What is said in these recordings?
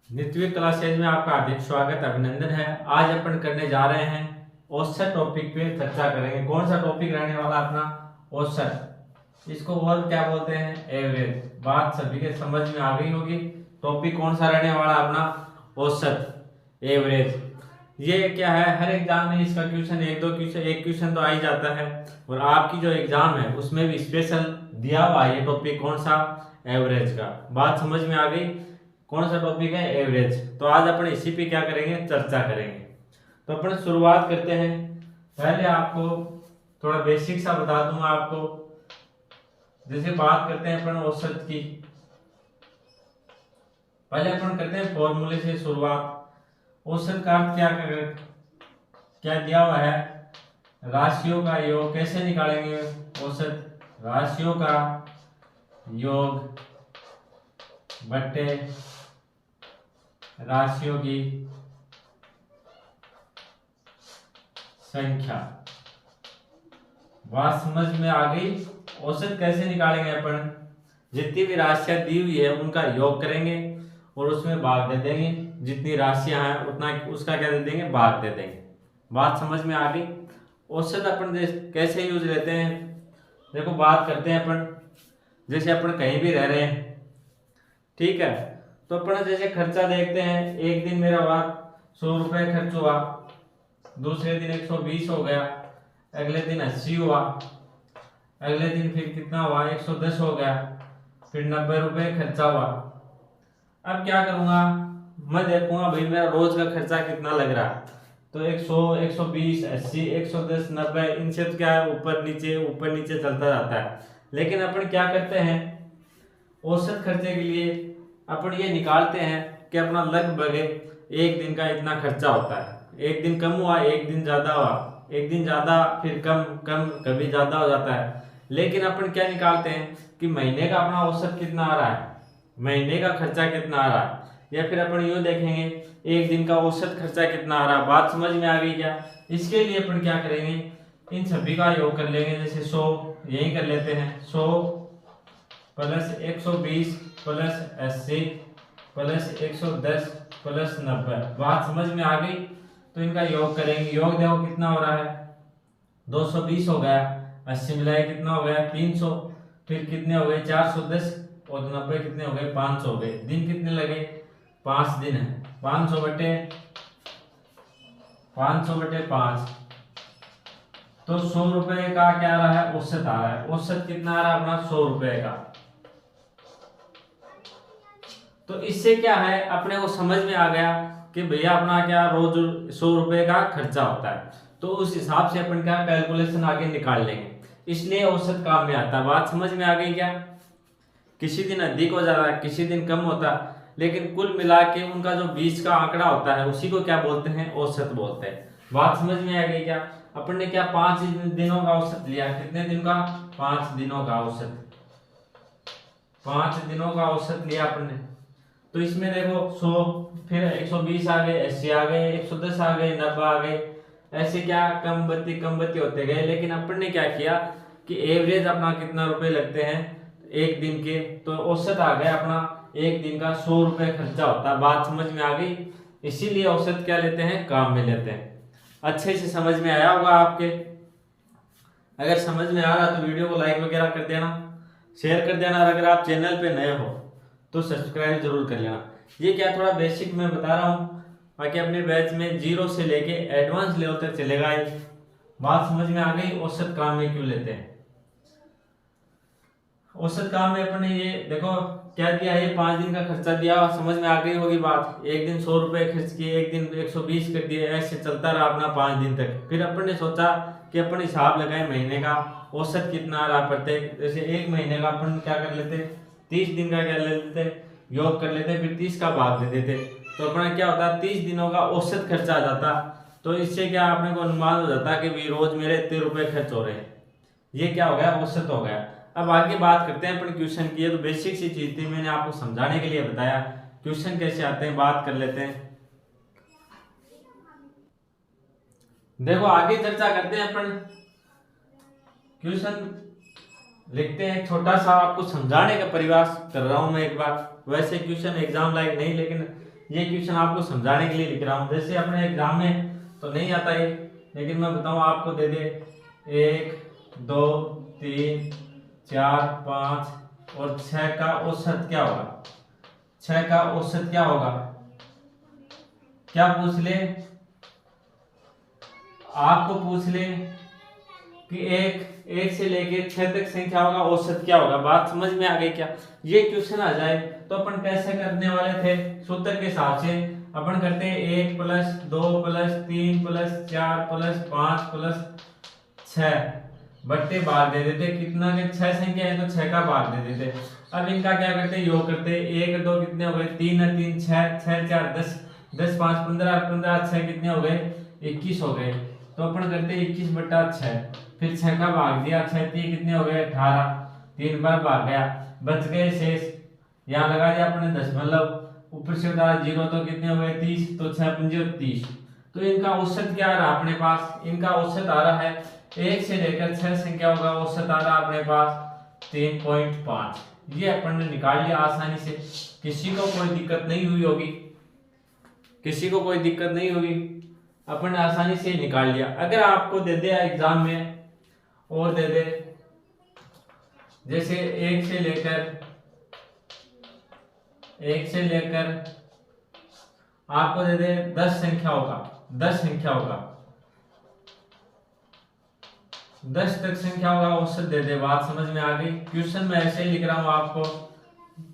नित्य क्लासेज में आपका हार्दिक स्वागत अभिनंदन है। आज अपन करने जा रहे हैं औसत टॉपिक पे चर्चा करेंगे। कौन सा टॉपिक रहने वाला अपना? औसत। इसको और क्या बोलते हैं? एवरेज। बात सभी के समझ में आ गई होगी। टॉपिक कौन सा रहने वाला अपना? औसत, एवरेज। ये क्या है, हर एग्जाम में इसका क्वेश्चन एक क्वेश्चन तो आ ही जाता है। और आपकी जो एग्जाम है उसमें भी स्पेशल दिया हुआ है ये टॉपिक। कौन सा? एवरेज का। बात समझ में आ गई? कौन सा टॉपिक है? एवरेज। तो आज अपन इसी पे क्या करेंगे? चर्चा करेंगे। तो अपन शुरुआत करते हैं। पहले आपको थोड़ा बेसिक सा बता दूंगा आपको। जैसे बात करते हैं अपन औसत की, पहले अपन करते हैं फॉर्मूले से शुरुआत। औसत का अर्थ क्या दिया हुआ है? राशियों का योग। कैसे निकालेंगे औसत? राशियों का योग बट्टे राशियों की संख्या। बात समझ में आ गई? औसत कैसे निकालेंगे अपन? जितनी भी राशियां दी हुई है उनका योग करेंगे और उसमें भाग दे देंगे। जितनी राशियां हैं उतना उसका क्या दे देंगे? भाग दे देंगे। बात समझ में आ गई? औसत अपन कैसे यूज लेते हैं? देखो, बात करते हैं अपन। जैसे अपन कहीं भी रह रहे हैं, ठीक है, तो अपन जैसे खर्चा देखते हैं। एक दिन मेरा हुआ 100 रुपये खर्च हुआ, दूसरे दिन 120 हो गया, अगले दिन 80 हुआ, अगले दिन फिर कितना हुआ? 110 हो गया, फिर 90 रुपये खर्चा हुआ। अब क्या करूंगा? मैं देखूंगा भाई मेरा रोज का खर्चा कितना लग रहा है। तो 100, 120, 80, 110, 90, इनसे तो क्या है, ऊपर नीचे चलता जाता है। लेकिन अपन क्या करते हैं? औसत खर्चे के लिए अपन ये निकालते हैं कि अपना लगभग एक दिन का इतना खर्चा होता है। एक दिन कम हुआ, एक दिन ज्यादा हुआ, एक दिन ज्यादा फिर कम कम, कभी ज्यादा हो जाता है। लेकिन अपन क्या निकालते हैं कि महीने का अपना औसत कितना आ रहा है, महीने का खर्चा कितना आ रहा है। या फिर अपन यूँ देखेंगे एक दिन का औसत खर्चा कितना आ रहा है। बात समझ में आ गई क्या? इसके लिए अपन क्या करेंगे? इन सभी का योग कर लेंगे। जैसे 100 यही कर लेते हैं, 100 प्लस 120 प्लस 80 प्लस 110 प्लस 90। बात समझ में आ गई? तो इनका योग करेंगे। योग देखो कितना हो रहा है? 220 हो गया, 80 मिलाए कितना हो गया? 300, फिर कितने हो गए? 410, और 90 कितने हो गए? 500 हो गए। दिन कितने लगे? 5 दिन है। 500 बटे 500 बटे 5, तो 100 रुपए का क्या आ रहा है? औसत आ रहा है। औसत कितना आ रहा है अपना? 100 रुपए का। तो इससे क्या है, अपने को समझ में आ गया कि भैया अपना क्या रोज 100 रुपए का खर्चा होता है। तो उस हिसाब से अपन क्या कैलकुलेशन आगे निकाल लेंगे। इसलिए औसत काम में आता है। बात समझ में आ गई क्या? किसी दिन अधिक हो जाता है, किसी दिन कम होता है, लेकिन कुल मिला के उनका जो बीच का आंकड़ा होता है उसी को क्या बोलते हैं? औसत बोलते हैं। बात समझ में आ गई क्या? अपन ने क्या 5 दिनों का औसत लिया? कितने दिन का? 5 दिनों का औसत। 5 दिनों का औसत लिया अपन ने। तो इसमें देखो 100, फिर 120 आ गए, 80 आ गए, 110 आ गए, 90 आ गए। ऐसे क्या कम बत्ती होते गए। लेकिन अपन ने क्या किया कि एवरेज अपना कितना रुपए लगते हैं एक दिन के, तो औसत आ गया अपना एक दिन का 100 रुपए खर्चा होता है। बात समझ में आ गई? इसीलिए औसत क्या लेते हैं? काम में लेते हैं। अच्छे से समझ में आया होगा आपके? अगर समझ में आ रहा तो वीडियो को लाइक वगैरह कर देना, शेयर कर देना। और अगर आप चैनल पे नए हो तो सब्सक्राइब जरूर कर लेना। ये क्या थोड़ा बेसिक मैं बता रहा हूँ, बाकी अपने बैच में 0 से लेके एडवांस लेवल तक चलेगा। बात समझ में आ गई? औसत काम में क्यों लेते हैं? औसत काम में अपने ये देखो क्या दिया है? 5 दिन का खर्चा दिया, समझ में आ गई होगी बात। एक दिन 100 रुपए खर्च किए, एक दिन 120 कर दिए, ऐसे चलता रहा अपना 5 दिन तक। फिर अपन ने सोचा कि अपन हिसाब लगाए महीने का औसत कितना आ रहा प्रत्येक। जैसे एक महीने का अपन क्या कर लेते? 30 दिन का क्या ले लेते? योग कर लेते, फिर 30 का भाग दे देते। तो अपना क्या होता? 30 दिनों का औसत खर्चा आ जाता। तो इससे क्या अपने को अनुमान हो जाता कि भाई रोज मेरे इतने रुपए खर्च हो रहे हैं। ये क्या हो गया? औसत हो गया। अब आगे बात करते हैं अपन क्वेश्चन की। तो बेसिक सी चीज थी, मैंने आपको समझाने के लिए बताया। क्वेश्चन कैसे आते हैं बात कर लेते हैं। देखो आगे चर्चा करते हैं अपन। क्वेश्चन लिखते हैं, छोटा सा आपको समझाने का प्रयास कर रहा हूं मैं एक बार। वैसे क्वेश्चन एग्जाम लायक नहीं, लेकिन ये क्वेश्चन आपको समझाने के लिए लिख रहा हूँ। जैसे अपने एग्जाम में तो नहीं आता है, लेकिन मैं बताऊँ आपको, दे दे 1 2 3 4 5 और 6 का औसत क्या होगा, 6 का औसत क्या होगा, क्या पूछ ले, आपको पूछ ले कि एक से लेके 6 तक संख्या होगा औसत क्या होगा। बात समझ में आ गई क्या? ये क्वेश्चन आ जाए तो अपन कैसे करने वाले थे, सूत्र के हिसाब से अपन करते हैं 1 + 2 + 3 + 4 + 5 + 6 बट्टे भाग दे देते, कितना के 6 संख्या है तो 6 का भाग दे देते। अब इनका क्या करते, योग करते, 1 2 कितने हो गए, 3 और 3 6, 6 4 10, 10 5 15, 15 6 कितने हो गए, 21 हो गए। तो अपन करते 21/6, फिर 6 का भाग दिया, 6 3 कितने हो गए 18, 3 बार भाग गया, बच गए शेष, यहाँ लगा दिया अपने दशमलव, ऊपर से उतारा 0 तो कितने हो गए 30, तो 6 पंजे 30। तो इनका औसत क्या आ रहा अपने पास, इनका औसत आ रहा है 1 से लेकर 6 संख्या होगा, औसत आ रहा अपने पास 3.5। ये अपन ने निकाल लिया आसानी से, किसी को कोई दिक्कत नहीं हुई होगी, किसी को कोई दिक्कत नहीं होगी, अपन ने आसानी से निकाल लिया। अगर आपको दे दे एग्जाम में और दे दे जैसे 1 से लेकर आपको दे दे 10 संख्या होगा, 10 संख्या होगा, 10 तक संख्या होगा, औसत दे दे। बात समझ में आ गई? क्वेश्चन मैं ऐसे ही लिख रहा हूँ, आपको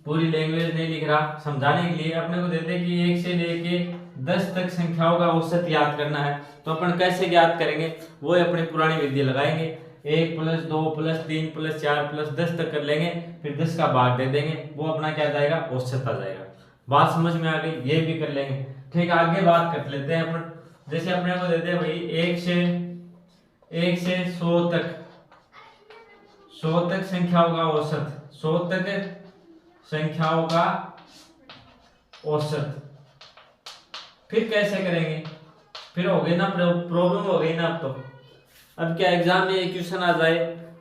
पूरी लैंग्वेज नहीं लिख रहा, समझाने के लिए। अपने को देते कि 1 से लेके 10 तक संख्याओं का औसत याद करना है, तो अपन कैसे याद करेंगे, वो अपनी पुरानी विधि लगाएंगे, 1 + 2 + 3 + 4 + 10 तक कर लेंगे, फिर 10 का भाग दे देंगे, वो अपना क्या जाएगा, औसत आ जाएगा। बात समझ में आ गई? ये भी कर लेंगे। ठीक है, आगे बात कर लेते हैं अपन। जैसे अपने को देते हैं भाई 1 से 100 तक, 100 तक संख्याओं का औसत, 100 तक संख्याओं का औसत, फिर कैसे करेंगे, फिर हो गई ना प्रॉब्लम, हो गई ना। अब क्या एग्जाम में क्वेश्चन आ जाए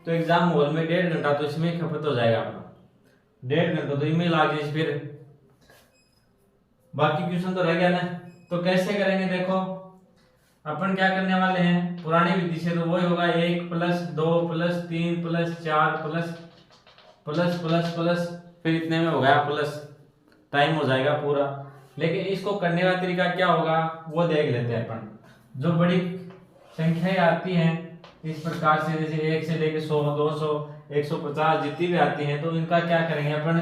तो एग्जाम हॉल में 1.5 घंटा तो इसमें खपत हो जाएगा अपना, 1.5 घंटा तो इनमें लाग जाए, फिर बाकी क्वेश्चन तो रह गया ना। तो कैसे करेंगे, देखो अपन क्या करने वाले हैं, पुरानी विधि से तो वही होगा, 1 + 2 + 3 + 4 प्लस फिर इतने में हो गया प्लस, टाइम हो जाएगा पूरा। लेकिन इसको करने का तरीका क्या होगा वो देख लेते हैं अपन। जो बड़ी संख्याएं आती हैं इस प्रकार से, जैसे 1 से लेकर 100 200 150 जितनी भी आती हैं, तो इनका क्या करेंगे अपन,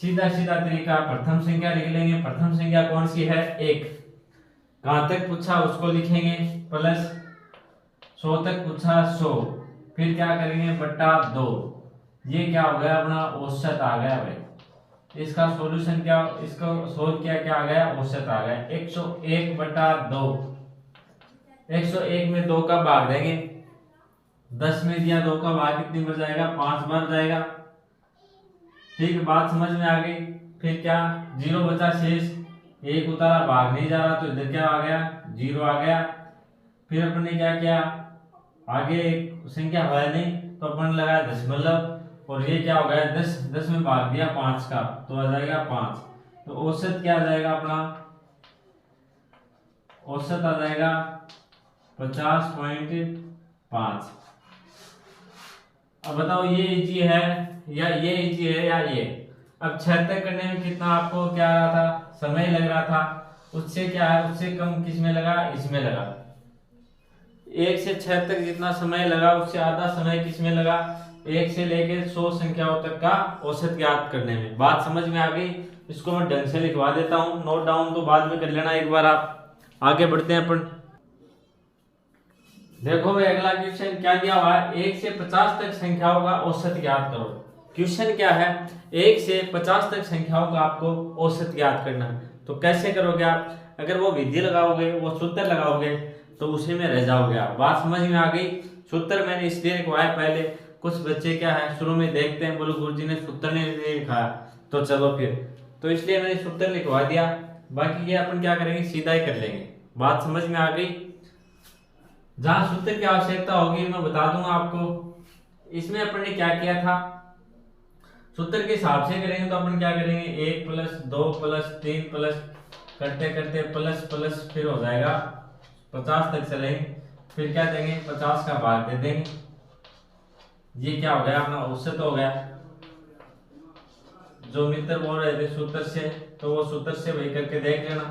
सीधा सीधा तरीका, प्रथम संख्या लिख लेंगे। प्रथम संख्या कौन सी है, 1, कहां तक पूछा उसको लिखेंगे, प्लस 100 तक पूछा 100, फिर क्या करेंगे बट्टा 2, ये क्या हो गया अपना औसत आ गया भाई। इसका सॉल्यूशन क्या, इसको सोल्व किया, क्या आ गया, औसत आ गया 101/2। 101 में 2 का भाग देंगे, 10 में दिया 2 का भाग कितनी बार जाएगा, 5 बार जाएगा। ठीक, बात समझ में आ गई। फिर क्या, 0 बचा शेष, 1 उतारा, भाग नहीं जा रहा, तो इधर क्या आ गया, 0 आ गया। फिर अपन ने क्या किया, आगे संख्या है नहीं तो अपन लगाया दशमलव, और ये क्या हो गया 10 में भाग दिया 5 का, तो आ जाएगा 5। तो औसत क्या आ जाएगा अपना, औसत आ जाएगा 50.5। अब बताओ ये इजी है या ये इजी है या ये। अब 6 तक करने में कितना आपको क्या आ रहा था, समय लग रहा था, उससे क्या है, उससे कम किस में लगा, इसमें लगा। 1 से 6 तक जितना समय लगा उससे आधा समय किस में लगा, 1 से लेके 100 संख्याओं तक का औसत ज्ञात करने में। बात समझ में आ गई? इसको मैं ढंग से लिखवा देता हूं, नोट डाउन तो बाद में कर लेना एक बार आप। आगे बढ़ते हैं अपन। देखो भाई अगला क्वेश्चन क्या दिया हुआ है, 1 से 50 तक संख्याओं का औसत ज्ञात करो। क्वेश्चन क्या है, 1 से 50 तक संख्याओं का आपको औसत ज्ञात करना है। तो कैसे करोगे आप, अगर वो विधि लगाओगे, वो सूत्र लगाओगे, तो उसी में रह जाओगे आप। बात समझ में आ गई? सूत्र मैंने इसलिए लिखवाया, पहले कुछ बच्चे क्या है शुरू में देखते हैं, बोलो गुरुजी ने सूत्र नहीं लिखा, तो चलो फिर, तो इसलिए मैंने सूत्र लिखवा दिया। बाकी ये अपन क्या करेंगे, सीधा ही कर लेंगे। बात समझ में आ गई? जहां सूत्र की आवश्यकता होगी मैं बता दूंगा आपको। इसमें अपन ने क्या किया था, सूत्र के हिसाब से करेंगे तो अपन क्या करेंगे, 1 + 2 + 3 + करते करते प्लस प्लस फिर हो जाएगा 50 तक चलेंगे, फिर क्या देंगे 50 का भाग दे देंगे। ये क्या हो गया अपना औसत हो गया। जो मित्र बोल रहे थे सूत्र से, तो वो सूत्र से वही करके देख लेना,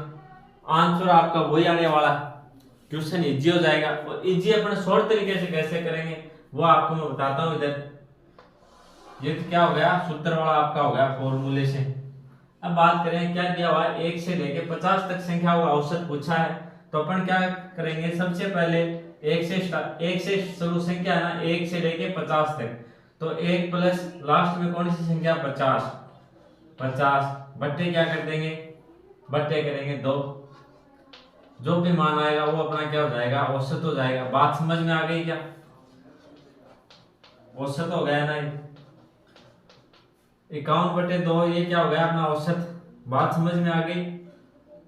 आंसर आपका वही आने वाला। क्वेश्चन इजी हो जाएगा। और इजी अपने शॉर्ट तरीके से कैसे करेंगे वो आपको मैं बताता हूँ इधर। ये तो क्या हो गया सूत्र वाला आपका हो गया फॉर्मूले से। अब बात करें क्या दिया हुआ है 1 से लेके 50 तक संख्या का औसत पूछा है, तो अपन क्या करेंगे सबसे पहले 1 से शुरू संख्या है ना 1 से लेके 50 तक, तो 1 प्लस लास्ट में कौन सी संख्या 50 बट्टे क्या कर देंगे बट्टे करेंगे 2, जो भी मान आएगा वो अपना क्या हो जाएगा औसत हो जाएगा। बात समझ में आ गई क्या? औसत हो गया ना 51/2, ये क्या हो गया अपना औसत। बात समझ में आ गई।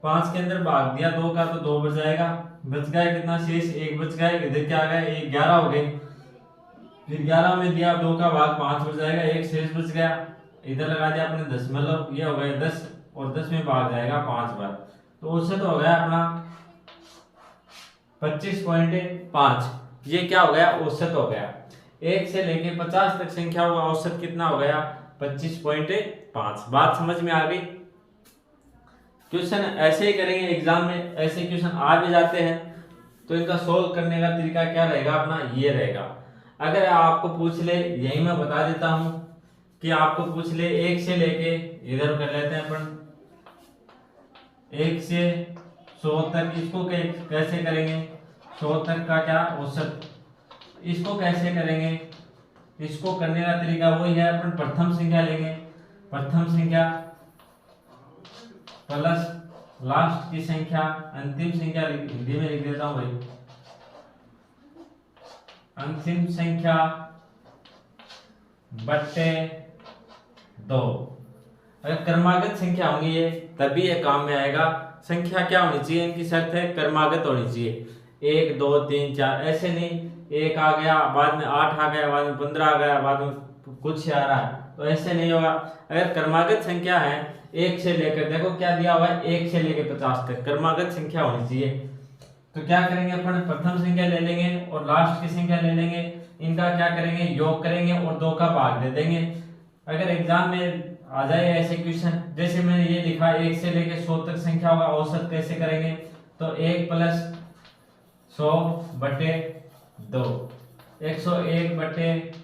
5 के अंदर भाग दिया 2 का तो 2 बच जाएगा, बच गया कितना शेष 1 बच गया, इधर क्या आ गया 11 हो गए। फिर 11 में दिया 2 का भाग 5 बच जाएगा, 1 शेष बच गया, इधर लगा दिया अपने दशमलव, ये हो गया 10 और 10 में भाग जाएगा 5 बार, तो औसत हो गया अपना 25.5। ये क्या हो गया औसत हो गया। 1 से लेके 50 तक संख्या का औसत कितना हो गया 25.5। बात समझ में आ गई। क्वेश्चन ऐसे ही करेंगे एग्जाम में, ऐसे क्वेश्चन आ भी जाते हैं, तो इनका सोल्व करने का तरीका क्या रहेगा अपना ये रहेगा। अगर आपको पूछ ले, यही मैं बता देता हूं कि आपको पूछ ले 1 से लेके इधर कर लेते हैं अपन 1 से 100 तक, इसको कैसे करेंगे 100 तक का क्या औसत, इसको कैसे करेंगे, इसको करने का तरीका वही है, अपन प्रथम संख्या लेंगे, प्रथम संख्या प्लस लास्ट की संख्या, अंतिम संख्या हिंदी में लिख देता हूं भाई, अंतिम संख्या बट्टे 2। अगर क्रमागत संख्या होंगी ये तभी ये काम में आएगा। संख्या क्या होनी चाहिए, इनकी शर्त है क्रमागत होनी चाहिए, 1 2 3 4, ऐसे नहीं 1 आ गया बाद में 8 आ गया बाद में 15 आ गया बाद में कुछ आ रहा है, तो ऐसे नहीं होगा। अगर क्रमागत संख्या है 1 से लेकर, देखो क्या दिया हुआ है 1 से लेकर 50 तक क्रमागत संख्या होनी चाहिए, तो क्या करेंगे अपन प्रथम संख्या ले लेंगे और लास्ट की संख्या ले लेंगे, इनका क्या करेंगे योग करेंगे और 2 का भाग दे देंगे। अगर एग्जाम में आ जाए ऐसे क्वेश्चन, जैसे मैंने ये लिखा 1 से लेकर 100 तक संख्या का औसत कैसे करेंगे, तो 1 प्लस 100/2, 101/2,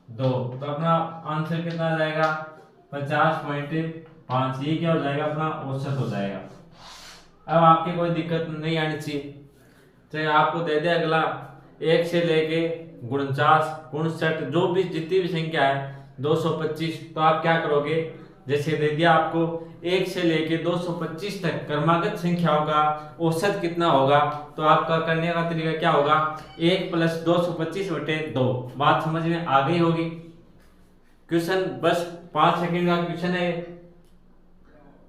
तो अपना आंसर कितना आ जाएगा 50.5। ये क्या हो जाएगा अपना औसत हो जाएगा। अब आपकी कोई दिक्कत नहीं आनी चाहिए, चाहे आपको दे दे अगला 1 से लेके 49 59 जो भी जितनी भी संख्या है 225, तो आप क्या करोगे, जैसे दे दिया आपको 1 से लेके 225 तक क्रमागत संख्याओं का औसत कितना होगा, तो आपका करने का तरीका क्या होगा 1 प्लस 225/2। बात समझ में आ गई होगी। क्वेश्चन बस 5 सेकंड का क्वेश्चन है,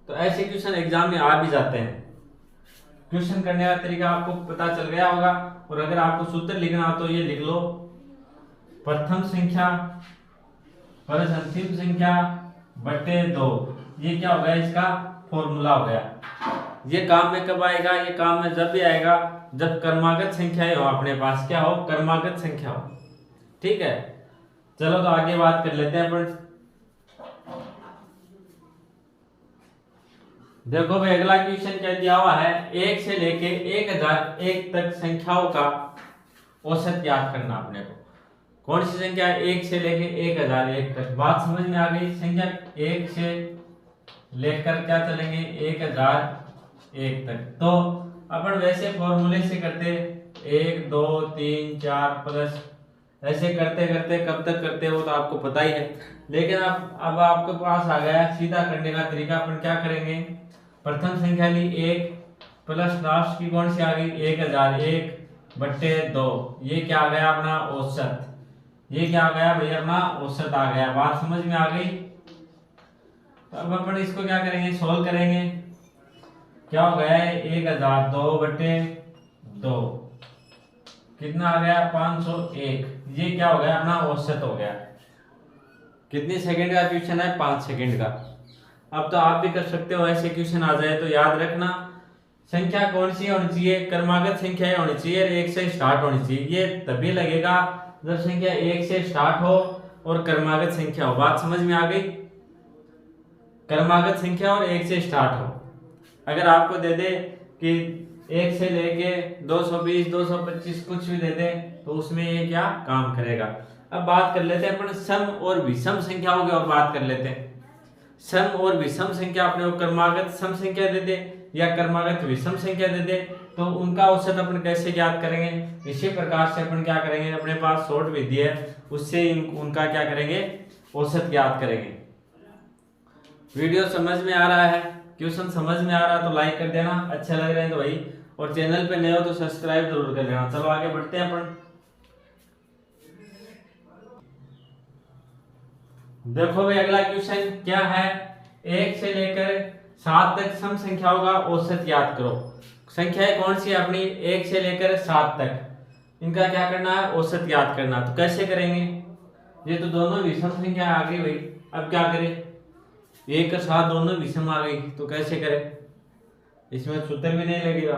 तो ऐसे क्वेश्चन एग्जाम में आ भी जाते हैं। क्वेश्चन करने का तरीका आपको पता चल गया होगा। और अगर आपको सूत्र लिखना हो तो ये लिख लो, प्रथम संख्या प्लस अंतिम संख्या बटे 2। ये क्या हो गया इसका फॉर्मूला हो गया। ये काम में कब आएगा, ये काम में जब भी आएगा जब क्रमागत संख्याएं हो अपने पास, क्या हो क्रमागत संख्या हो। ठीक है, चलो तो आगे बात कर लेते हैं अपन। देखो भाई अगला क्वेश्चन क्या दिया हुआ है, 1 से लेके 1001 तक संख्याओं का औसत याद करना अपने को। कौन सी संख्या है 1 से लेके 1001 तक। बात समझ में आ गई। संख्या 1 से लेकर क्या चलेंगे 1001 तक, तो अपन वैसे फॉर्मूले से करते 1 2 3 4 प्लस, ऐसे करते करते कब तक करते हो तो आपको पता ही है। लेकिन अब आपके पास आ गया सीधा करने का तरीका। अपन क्या करेंगे, प्रथम संख्या ली 1 प्लस लास्ट की कौन सी आ गई 1001/2। ये क्या आ गया अपना औसत। ये क्या आ गया भैया अपना औसत आ गया। बात समझ में आ गई। तो अब अपन इसको क्या करेंगे सोल्व करेंगे। क्या हो गया 1002/2 कितना आ गया 501। ये क्या हो गया अपना औसत हो गया। कितने सेकंड का क्वेश्चन है 5 सेकंड का। अब तो आप भी कर सकते हो, ऐसे क्वेश्चन आ जाए तो याद रखना संख्या कौन सी होनी चाहिए, क्रमागत संख्या होनी चाहिए, एक से स्टार्ट होनी चाहिए। ये तभी लगेगा जब संख्या एक से स्टार्ट हो और क्रमागत संख्या हो। बात समझ में आ गई? क्रमागत संख्या और एक से स्टार्ट हो। अगर आपको दे दे कि एक से लेके 220 225 कुछ भी दे दे तो उसमें ये क्या काम करेगा। अब बात कर लेते हैं अपन सम और विषम संख्याओं की और बात कर लेते हैं। सम और विषम संख्या अपने को क्रमागत सम संख्या दे दे या क्रमागत विषम संख्या दे दे तो उनका औसत अपन कैसे ज्ञात करेंगे। इसी प्रकार से अपन क्या करेंगे, अपने पास शॉर्ट विधि है उससे उनका क्या करेंगे, औसत ज्ञात करेंगे। वीडियो समझ में आ रहा है, क्वेश्चन समझ में आ रहा है तो लाइक कर देना, अच्छा लग रहा है तो भाई, और चैनल पे नए हो तो सब्सक्राइब जरूर कर लेना। चलो आगे बढ़ते हैं अपन। देखो भाई अगला क्वेश्चन क्या है, 1 से लेकर 7 तक सम संख्याओं का औसत ज्ञात करो। संख्याएं कौन सी है अपनी, 1 से लेकर 7 तक, इनका क्या करना है, औसत ज्ञात करना। तो कैसे करेंगे, ये तो दोनों विषम संख्या आ गई भाई, अब क्या करें, 1 और 7 दोनों विषम आ गई तो कैसे करें, इसमें सूत्र भी नहीं लगेगा,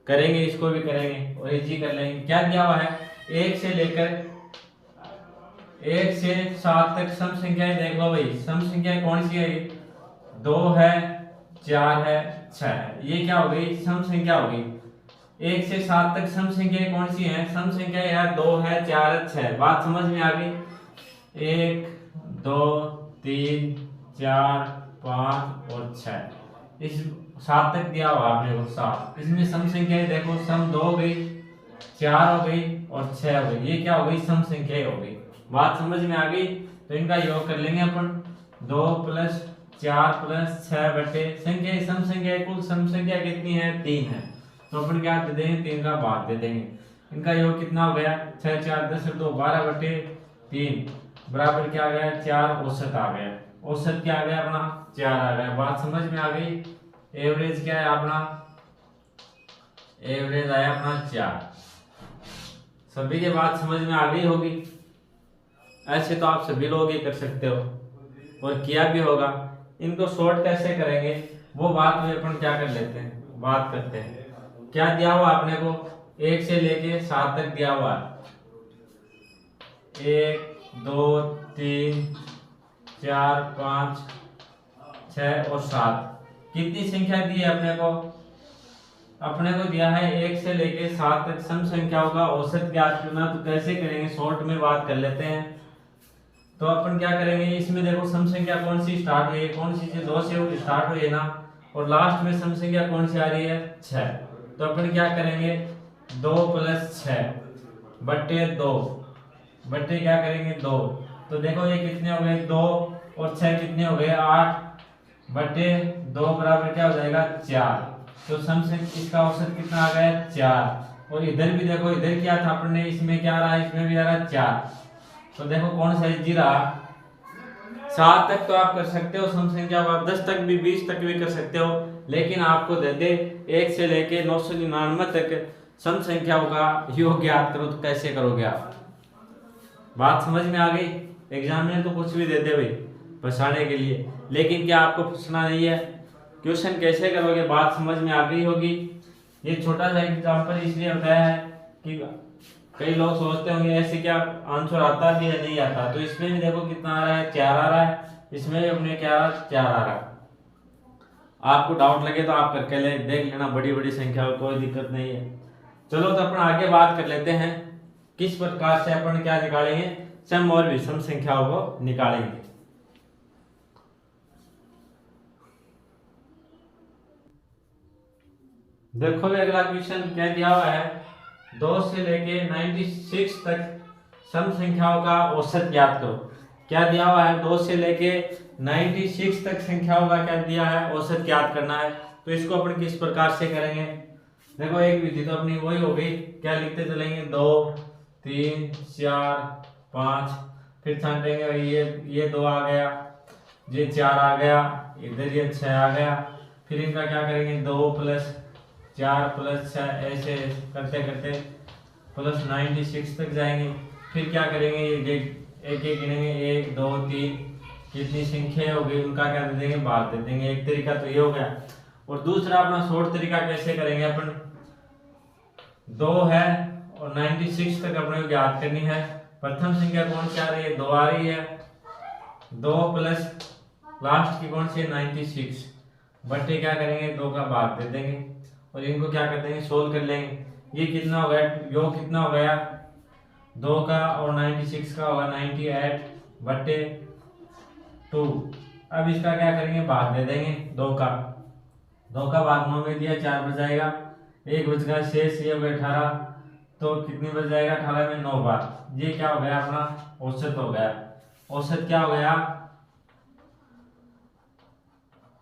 करेंगे इसको भी करेंगे और इजी कर लेंगे। क्या दिया हुआ है, 1 से लेकर 1 से 7 तक सम संख्याएं देख लो भाई, सम संख्याएं कौन सी है, 2 है 4 है 6 है, ये क्या हो गई, सम संख्या हो गई। 1 से 7 तक सम संख्याएं कौन सी हैं, सम संख्याएं है 2 है 4 है 6। बात समझ में आ गई, 1 2 3 4 5 और 6, इस 7 तक दिया हुआ आपने को 7। इसमें सम संख्याएं देखो, सम 2 हो गई 4 हो गई और 6 हो गई, ये क्या हो गई, सम संख्याएं हो गई। बात समझ में आ गई, तो इनका योग कर लेंगे अपन, 2 + 4 + 6 बटे संख्या सम संख्या कुल सम संख्या कितनी है, 3 है, तो अपन क्या दे देंगे, 3 का भाग दे देंगे। इनका योग कितना हो गया, 6 4 10 2 12 बटे 3 बराबर क्या आ गया, 4 औसत आ गया। औसत क्या आ गया अपना, 4 आ गया। बात समझ में आ गई। एवरेज क्या है अपना, एवरेज आया अपना 4। सभी की बात समझ में आ गई होगी। ऐसे तो आप सभी लोग ही कर सकते हो और किया भी होगा। इनको शॉर्ट कैसे करेंगे वो बात में अपन क्या कर लेते हैं, बात करते हैं। क्या दिया हुआ अपने को, 1 से लेके 7 तक दिया हुआ है, 1 2 3 4 5 6 और 7, कितनी संख्या दी है अपने को, अपने को दिया है 1 से लेके 7 तक सम संख्याओं का औसत ज्ञात करना। तो कैसे करेंगे, शॉर्ट में बात कर लेते हैं। तो अपन क्या करेंगे, इसमें देखो सम संख्या कौन सी स्टार्ट हुई है, कौन सी से 2 से स्टार्ट हुई है ना, और लास्ट में सम संख्या कौन सी आ रही है, 6। तो अपन क्या करेंगे, 2 + 6 बटे 2 बटे क्या करेंगे 2। तो देखो ये कितने हो गए, 2 और 6 कितने हो गए, 8 बटे 2 बराबर क्या हो जाएगा, 4। तो सम संख्या इसका औसत कितना आ गया, 4। और इधर भी देखो, इधर क्या था अपने, इसमें क्या रहा, इसमें भी आ रहा 4। तो देखो कौन सा इजी रहा, 7 तक तो आप कर सकते हो सम संख्या, आप 10 तक भी 20 तक भी कर सकते हो, लेकिन आपको दे दे 1 से लेके 999 तक सम संख्याओं का योग ज्ञात करो, तो कैसे करोगे आप। बात समझ में आ गई। एग्जाम में तो कुछ भी दे दे भाई फंसाने के लिए, लेकिन क्या आपको फंसना नहीं है, क्वेश्चन कैसे करोगे बात समझ में आ गई होगी। ये छोटा सा एग्जाम्पल इसलिए बताया है कि कई लोग सोचते होंगे ऐसे क्या आंसर आता भी है नहीं आता। तो इसमें भी देखो कितना आ रहा है, 4 आ रहा है, इसमें भी अपने क्या 4 आ रहा है। आपको डाउट लगे तो आप करके ले देख लेना, बड़ी बड़ी संख्या कोई दिक्कत नहीं है। चलो तो अपन आगे बात कर लेते हैं, किस प्रकार से अपन क्या निकालेंगे, सम और विषम संख्याओं को निकालेंगे। देखो भी अगला क्वेश्चन क्या दिया हुआ है, 2 से लेके 96 तक सम संख्याओं का औसत ज्ञात करो। क्या दिया हुआ है, 2 से लेके 96 तक संख्याओं का क्या दिया है, औसत ज्ञात करना है। तो इसको अपन किस प्रकार से करेंगे, देखो एक विधि तो अपनी वही हो गई, क्या लिखते चलेंगे, 2 3 4 5, फिर छांटेंगे ये 2 आ गया, ये 4 आ गया, इधर ये 6 आ गया, फिर इनका क्या करेंगे, 2 + 4 + 6 ऐसे करते करते प्लस 96 तक जाएंगे। फिर क्या करेंगे, एक एक गिनेंगे, 1 2 3 कितनी संख्या हो गई उनका क्या दे देंगे, भाग दे देंगे। एक तरीका तो ये हो गया। और दूसरा अपना शॉर्ट तरीका कैसे करेंगे अपन, 2 है और 96 तक अपने को ज्ञात करनी है। प्रथम संख्या कौन सी आ रही है, 2 आ रही है, 2 प्लस लास्ट की कौन सी है 96, बट्टे क्या करेंगे 2 का भाग दे देंगे और इनको क्या कर देंगे, सोल्व कर लेंगे। ये कितना हो गया, योग कितना हो गया 2 का और 96 का होगा 98 बट्टे 2। अब इसका क्या करेंगे, भाग दे देंगे 2 का भाग 9 में दिया 4 बच जाएगा, 1 बच गया, शेष ये हो गया 18, तो कितनी बच जाएगा 18 में 9 बार। ये क्या हो गया अपना औसत हो गया। औसत क्या हो गया,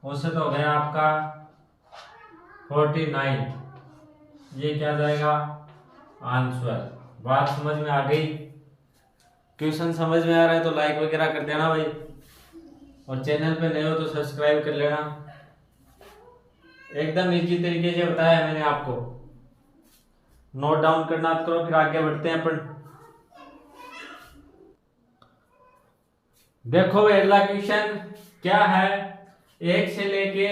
औसत हो गया आपका 49। ये क्या जाएगा आंसर। बात समझ में आ गई? क्वेश्चन समझ में आ रहा है तो लाइक वगैरह कर देना भाई, और चैनल पे नए हो तो सब्सक्राइब कर लेना। एकदम इजी तरीके से बताया है मैंने आपको, नोट डाउन करना करो, फिर आगे बढ़ते हैं अपन। देखो भाई अगला क्वेश्चन क्या है, 1 से लेके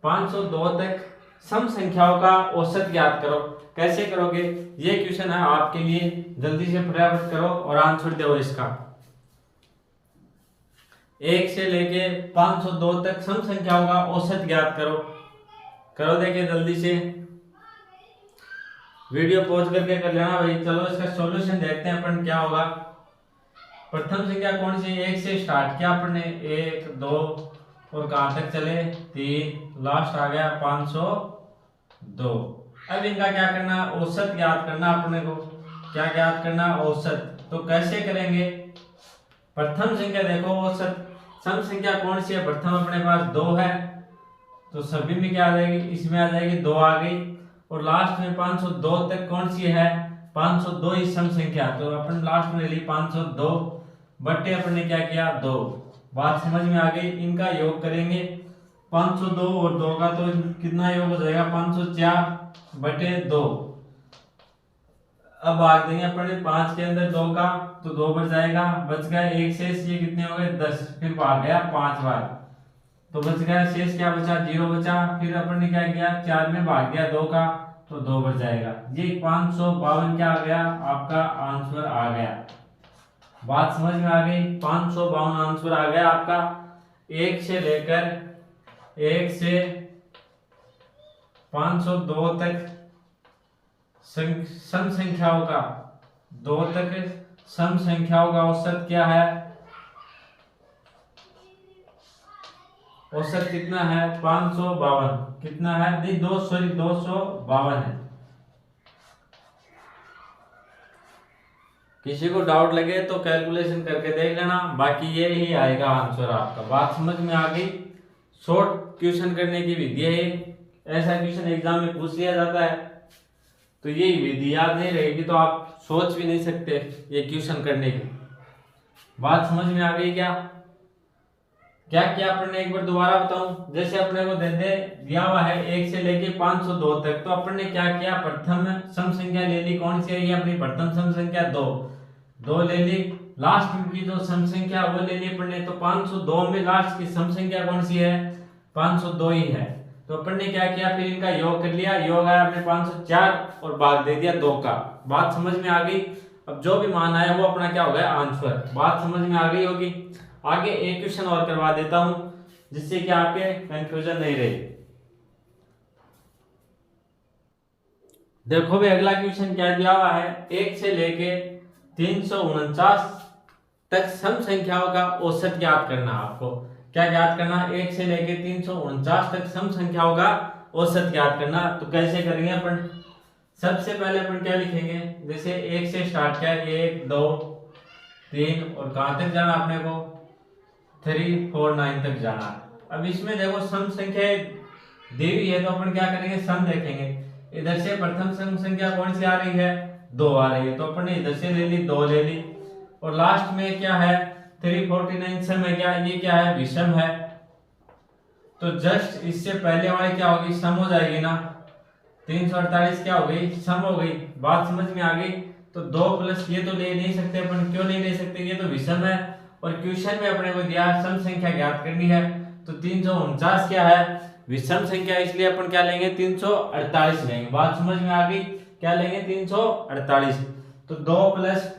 502 तक सम संख्याओं का औसत ज्ञात करो। कैसे करोगे, ये क्वेश्चन है आपके लिए, जल्दी से फटाफट करो और आंसर दो इसका। 1 से लेके 502 तक सम संख्याओं का औसत ज्ञात करो। करो देखिए जल्दी से, वीडियो पॉज करके कर लेना भाई। चलो इसका सॉल्यूशन देखते हैं अपन क्या होगा। प्रथम संख्या कौन सी, 1 से स्टार्ट किया अपन ने, 1 2 और कहां तक चले 3, लास्ट आ गया 502। अब इनका क्या करना, औसत ज्ञात करना अपने को। क्या ज्ञात करना, औसत। तो कैसे करेंगे, प्रथम संख्या देखो औसत, सम संख्या कौन सी है, प्रथम अपने पास 2 है, तो सभी में क्या आ जाएगी, इसमें आ जाएगी 2 आ गई, और लास्ट में 502 तक कौन सी है, 502 ही सम संख्या, तो अपन लास्ट में ली 502 बट्टे अपन ने क्या किया 2। बात समझ में आ गई? इनका योग करेंगे 502 और 2 का, तो कितना योग हो जाएगा 504 बटे 2। अब भाग देंगे अपने 5 के अंदर 2 का, तो 2 बच जाएगा, बच गया 1 शेष, ये कितने हो गए 10, फिर भाग गया 5 बार, तो बच गया शेष क्या बचा 0 बचा। फिर अपन ने क्या किया 4 में भाग दिया 2 का, तो 2 बच जाएगा। ये 552 क्या आ गया आपका आंसर आ गया। बात समझ में आ गई? 552 आंसर आ गया आपका। 1 से लेकर 1 से 502 तक सम संख्याओं का, 2 तक सम संख्याओं का औसत क्या है, औसत कितना है 552। कितना है, नहीं 252 है। किसी को डाउट लगे तो कैलकुलेशन करके देख लेना, बाकी ये ही आएगा आंसर आपका। बात समझ में आ गई? शॉर्ट क्वेश्चन करने की विधि है, ऐसा क्वेश्चन एग्जाम में पूछ लिया जाता है, तो ये विधि याद नहीं रहेगी तो आप सोच भी नहीं सकते ये क्वेश्चन करने की। बात समझ में आ गई क्या? क्या क्या अपन ने एक बार दोबारा बताऊं, जैसे अपने को दे दिया हुआ है 1 से लेके 502 तक, तो अपन ने क्या किया, प्रथम सम संख्या ले ली, कौन सी है ये अपनी प्रथम सम संख्या 2 ले ली, लास्ट की जो सम संख्या वो ले ली अपन ने, तो 502 में लास्ट की सम संख्या कौन सी है 502 ही है, तो अपन ने क्या किया फिर इनका योग कर लिया, योग आया अपने 504 और भाग दे दिया 2 का। बात समझ में आ गई? अब जो भी मान आया वो अपना क्या हो गया आंसर। बात समझ में आ गई होगी? आगे एक क्वेश्चन और करवा देता हूं जिससे कि आपके कंफ्यूजन नहीं रहे। देखो भाई अगला क्वेश्चन क्या दिया हुआ है, 1 से लेके 349 तक सम संख्याओं का औसत ज्ञात करना। आपको क्या ज्ञात करना, 1 से लेके 349 तक सम संख्याओं का औसत ज्ञात करना। तो कैसे करेंगे अपन, सबसे पहले अपन क्या लिखेंगे, जैसे 1 से स्टार्ट किया 1 2 3 और कहां तक जाना अपने को 3 4 9 तक जाना। अब इसमें देखो सम संख्या दी हुई है तो अपन क्या करेंगे, सम देखेंगे। इधर से प्रथम सम संख्या कौन सी आ रही है 2 आ रही है, तो अपन ने इधर से ले ली 2 ले ली, और लास्ट में क्या है 349 सम है, क्या ये क्या है विषम है, तो जस्ट इससे पहले वाली क्या होगी सम हो जाएगी ना, 348 क्या हो गई सम हो गई। बात समझ में आ गई? तो 2 प्लस ये तो ले नहीं सकते अपन, क्यों नहीं ले सकते, ये तो विषम है, और क्वेश्चन में अपने को दिया सम संख्या ज्ञात करनी है। तो 349 क्या है, विषम संख्या, इसलिए अपन क्या लेंगे 348 लेंगे। बात समझ में आ गई, क्या लेंगे 348। तो 2 +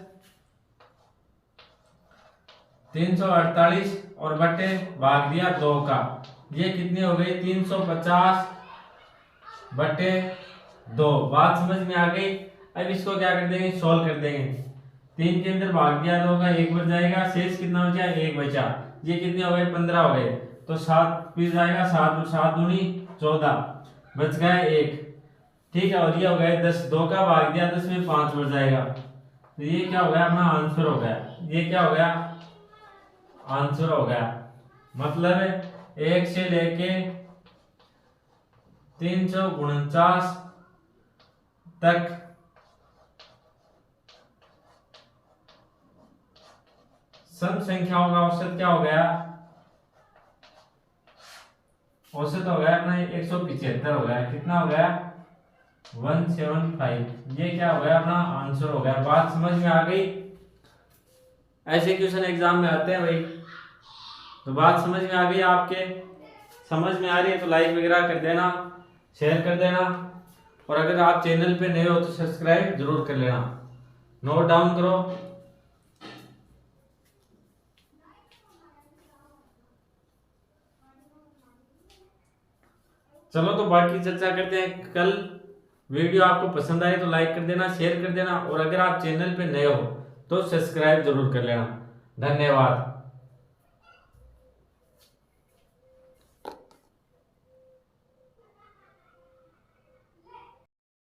348 और बटे भाग दिया 2 का, ये कितनी हो गई 350 बटे 2। बात समझ में आ गई। अब इसको क्या कर देंगे, सोल्व कर देंगे। 3 के अंदर भाग दिया 2 का, 1 बच जाएगा, शेष कितना बचा, 1 बचा। ये कितने हो गए 15 हो गए। तो 7 फिर जाएगा, 7 और 7 दूनी 14, बच गया 1। ठीक है, और ये हो गया 10, 2 का भाग दिया 10 में 5 बच जाएगा। तो ये क्या हो गया, अपना आंसर हो गया। ये क्या हो गया, आंसर हो गया। मतलब 1 से लेके 349 तक सम संख्याओं का औसत क्या हो गया, औसत हो गया अपना 175 हो गया। कितना हो गया 175। ये क्या हो गया, अपना आंसर हो गया। बात समझ में आ गई। ऐसे क्वेश्चन एग्जाम में आते हैं भाई। तो बात समझ में आ गई, आपके समझ में आ रही है तो लाइक वगैरह कर देना, शेयर कर देना, और अगर आप चैनल पे नए हो तो सब्सक्राइब जरूर कर लेना। नोट डाउन करो। चलो तो बाकी चर्चा करते हैं कल। वीडियो आपको पसंद आए तो लाइक कर देना, शेयर कर देना, और अगर आप चैनल पे नए हो तो सब्सक्राइब जरूर कर लेना। धन्यवाद।